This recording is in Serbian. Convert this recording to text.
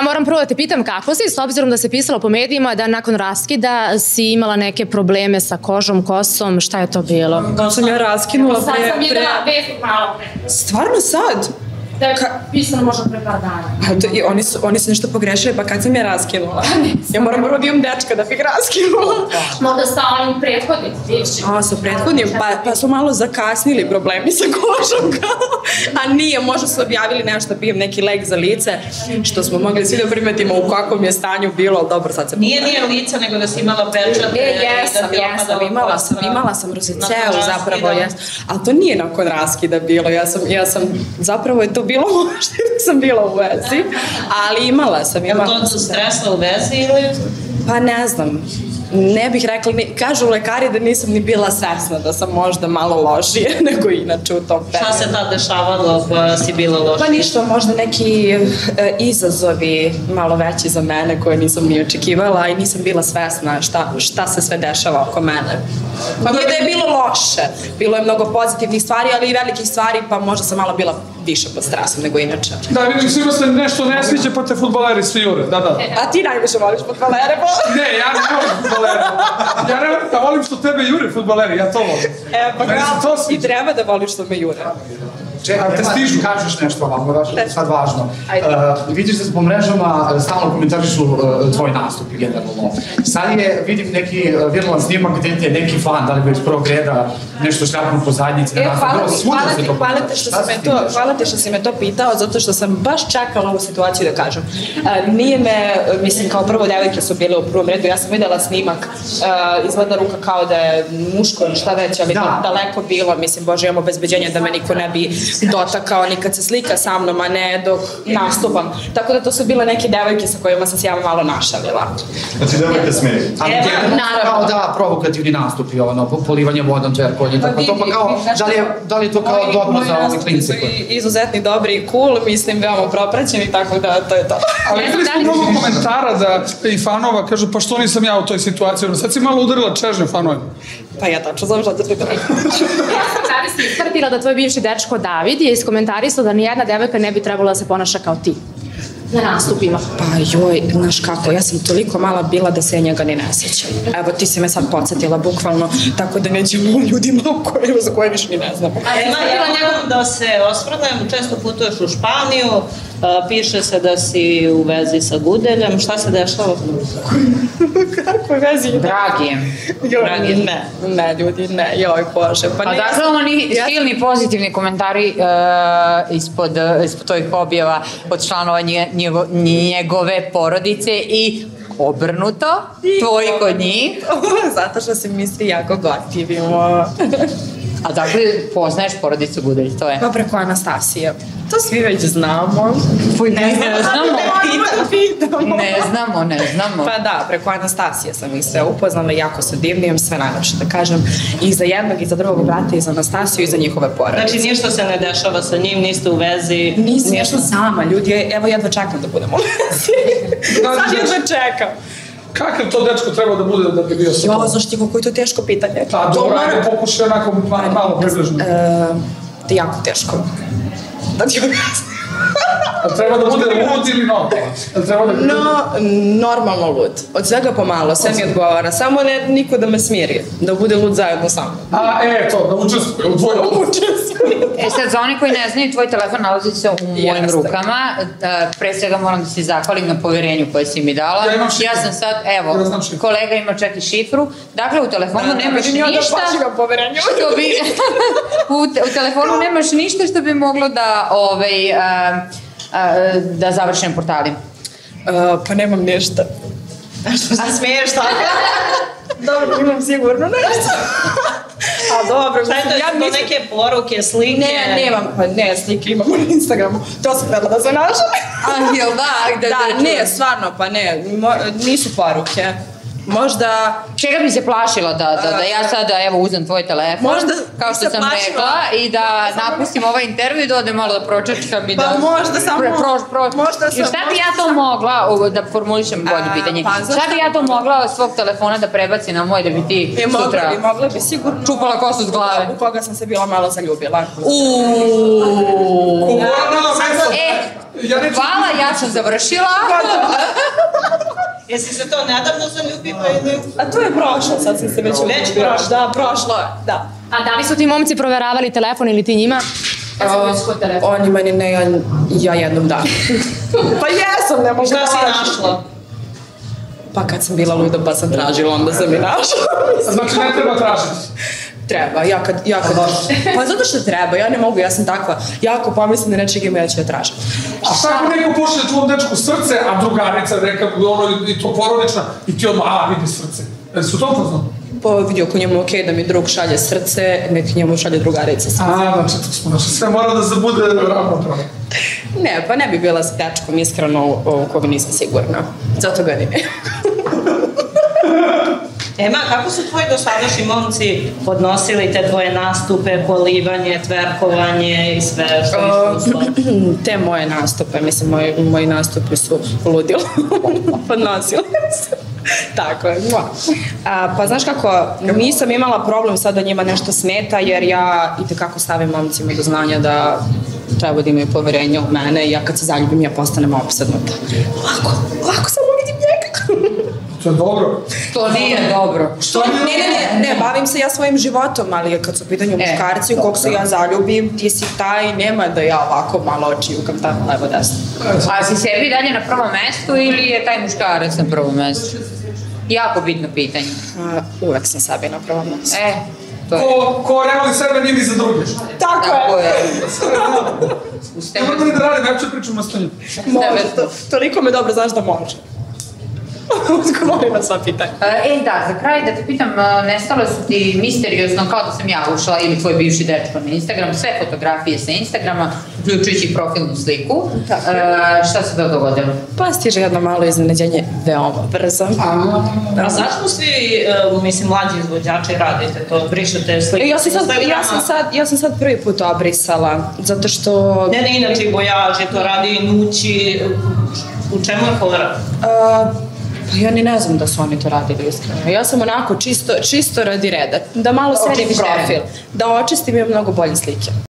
Moram prvo da te pitam kako si, s obzirom da se pisalo po medijima da nakon raskida si imala neke probleme sa kožom, kosom, šta je to bilo? Da sam ja raskinula pre... Sad sam videla vest malo pre. Stvarno sad? Da je pisano možda pre par dana. Oni su nešto pogrešili, pa kad sam ja raskinula? Ja moram prvo da imam dečka da bih raskinula. Možda sa onim prethodnim, bivšim. Sa prethodnim, pa su malo zakasnili problemi sa kožom, a nije, možda su objavili nešto, pijem neki lek za lice, što smo mogli svi da primetimo u kakvom je stanju bilo, ali dobro, sad se... Nije lice, nego da si imala pečate. Imala sam roziceu zapravo, ali to nije nakon raskida bilo, ja sam, zapravo je to bilo možda da sam bila u vezi, ali imala sam. Je li to od stresa u vezi ili? Pa ne znam, ne bih rekla, kažu lekari da nisam ni bila svesna da sam možda malo lošije nego inače u tom periodu. Šta se tad dešavalo pa si bila lošija? Pa ništa, možda neki izazovi malo veći za mene koje nisam ni očekivala i nisam bila svesna šta se sve dešava oko mene. Nije da je bilo loše, bilo je mnogo pozitivnih stvari, ali i velikih stvari, pa možda sam malo bila više pod stresom nego inače. Da, vidim, svima se nešto ne sviđa, pa te fudbaleri svi jure, da. A ti najviše voliš fudbalere, pa? Ne, ja ne volim fudbalere. Ja ne volim da volim što tebe jure fudbaleri, ja to volim. Pa kao, i treba da voliš što me jure. Čekaj, kažeš nešto ovako, da je sad važno. Vidiš da se po mrežama stalno komentarišu tvoj nastup, generalno. Sad je, vidim neki viralan snimak gde ti je neki fan, da li bi iz prvog reda nešto šljapno po zadnjici. Hvala ti što si me to pitao, zato što sam baš čekala ovu situaciju da kažem. Nije me, mislim, kao prvo devojke su bile u prvom redu, ja sam videla snimak, izgleda ruka kao da je muško ili šta već, ali daleko bilo, mislim, Bože, imam obezbeđenje da me niko ne bi dotakao ni kad se slika sa mnom, a ne dok nastupam. Tako da to su bile neke devojke sa kojima sam se ja malo našalila. Znači devojke smeju. Ali naravno da provokativni nastupi, polivanje vodom, čerkolje, tako to, pa kao, da li je to kao dobro za ove klince? Izuzetni, dobri i cool, mislim, veoma propraćeni, tako da to je to. Ali videli smo mnogo komentara da i fanova kažu, pa što nisam ja u toj situaciji? Sad si malo udarila čežnje fanovima. Pa ja tačno znam šta da ti treba. Ja sam tada si ispratila da tvoj bivši dečko David je iskomentarisao da nijedna devojka ne bi trebala da se ponaša kao ti. Na nastupima. Pa joj, znaš kako, ja sam toliko mala bila da se ja njega ni ne sjećam. Evo, ti si me sad podsjetila, bukvalno, tako da nećemo ljudima za koje više ni ne znam. Ja moram da se osvrnem, često putuješ u Španiju, piše se da si u vezi sa Gudeljem, šta se dešava? Kakve vezi? Dragijem. Dragijem, ne. Ne, ljudi, ne, joj, Bože. Pa dakle, oni silni pozitivni komentari ispod tvojih objava od članova njegove porodice i obrnuto, tvoji kod njih. Zato što se mi svi jako gotivimo. A dakle, poznaješ porodicu Gudelj, to je? Pa preko Anastasije. To svi već znamo. Ne znamo. Pa da, preko Anastasije sam ih sve upoznala, jako su divni, imam sve najlepše da kažem. I za jednog, i za drugog brata, i za Anastasiju, i za njihove porodice. Znači, ništa se ne dešava sa njim, niste u vezi? Nisam nešto sama, ljudi, evo jedva čekam da budemo u vezi. Sad jedva čekam. Kakav to dečko treba da bude da bi bio sa tom? Zašto kako je to teško pitanje? Pa dobro, ajde pokušaj onako malo približno. Jako teško. Da ti objasnim. Treba da bude lud ili normalno lud. Od svega pomalo, sve mi odgovara. Samo ne niko da me smiri. Da bude lud zajedno sa mnom. To, da učestvuje u tvojom učestvuju. Sad, za oni koji ne znaju, tvoj telefon nalazi se u mojim rukama. Pre svega moram da se zahvalim na poverenju koje si mi dala. Ja sam sad, evo, kolega ima čak i šifru. Dakle, u telefonu nemaš ništa. U telefonu nemaš ništa što bi moglo da završim portali. Pa nemam ništa. Što se smiješ tako? Dobro, imam sigurno nešto. A dobro, šta je to neke poruke, slike? Ne, slike imam na Instagramu. To sam htjela da se naša. Jel da? Da, ne, stvarno, pa ne, nisu poruke. Možda... Čega bi se plašila da ja sada uzem tvoj telefon, kao što sam rekla, i da napustim ovaj intervju i da odem malo da pročačkam i da... Pa možda samo... I šta bi ja to mogla, da formulišem bolje pitanje, šta bi ja to mogla svog telefona da prebaci na moj da bi ti sutra... Mogla bi sigurno... Čupala kosu s glave. U koga sam se bila malo zaljubila. Hvala, ja sam završila. Jesi se to nedavno zaljubila ili? A to je prošlo, sad sam se već ljubila. Da, prošlo je, da. A da li su ti momci proveravali telefon ili ti njima? Oni meni ne, ja jednom da. Pa jesam, ne mogu šta si našla? Pa kad sam bila luda pa sam tražila, onda sam i našla. Znači ne treba tražiti? Treba, ja kad... Pa zato što treba, ja ne mogu, ja sam takva. Ja ako pomislim da nečeg ima, ja ću ja tražiti. A šta ako neko pošle tvom dečku srce, a drugarica neka, i to porodična, i ti odmah, vidi srce. Su to poznao? Pa vidio ko njemu okej da mi drug šalje srce, nek njemu šalje drugarica srce. Znači to smo, znači sve mora da se bude ravnopravno. Ne, pa ne bi bila s dečkom iskreno u koga nisam sigurna. Zato ga ni ne. Ema, kako su tvoji dosadašnji momci podnosili te tvoje nastupe, polivanje, tverkovanje i sve što išlo? Te moje nastupe, mislim, moji nastupi su ludilo. Podnosili se. Tako je. Pa znaš kako, nisam imala problem sad da njima nešto smeta, jer ja itekako stavim momcima do znanja da treba da imaju poverenja u mene i ja kad se zaljubim ja postanem opsednuta. Lako samo vidim njega. To je dobro. To nije dobro. Ne, bavim se ja svojim životom, ali kad su u pitanju muškarci, u kog se ja zaljubim, ti si taj, nema da ja ovako malo oči ukam tamo levo desno. A si sebi dalje na prvom mestu ili je taj muškarac na prvom mestu? Jako bitno pitanje. Uvek sam sebi na prvom mestu. Ko reali sebe nije ni za druge. Tako je. Ne moram li da radim, ja ću pričam na stanju. Može, toliko me dobro znaš da može. Odgovorim na sva pitanja. Da, za kraj da te pitam, nestale su ti misteriozno kao da sam ja ušla ili tvoj bivši dečko na Instagram, sve fotografije sa Instagrama, uključujući profilnu sliku. Šta se to dogodilo? Pa stiže jedno malo iznenađenje, veoma brzo. A zašto svi, mislim, mlađi izvođači radite to, brišete slike? Ja sam sad prvi put obrisala, zato što... Ne, inače i bojaži, to radi i nući. U čemu je fora? Ja ni ne znam da su oni to radili iskreno. Ja sam onako čisto radi reda. Da malo sredim profil. Da očistim, imam mnogo bolje slike.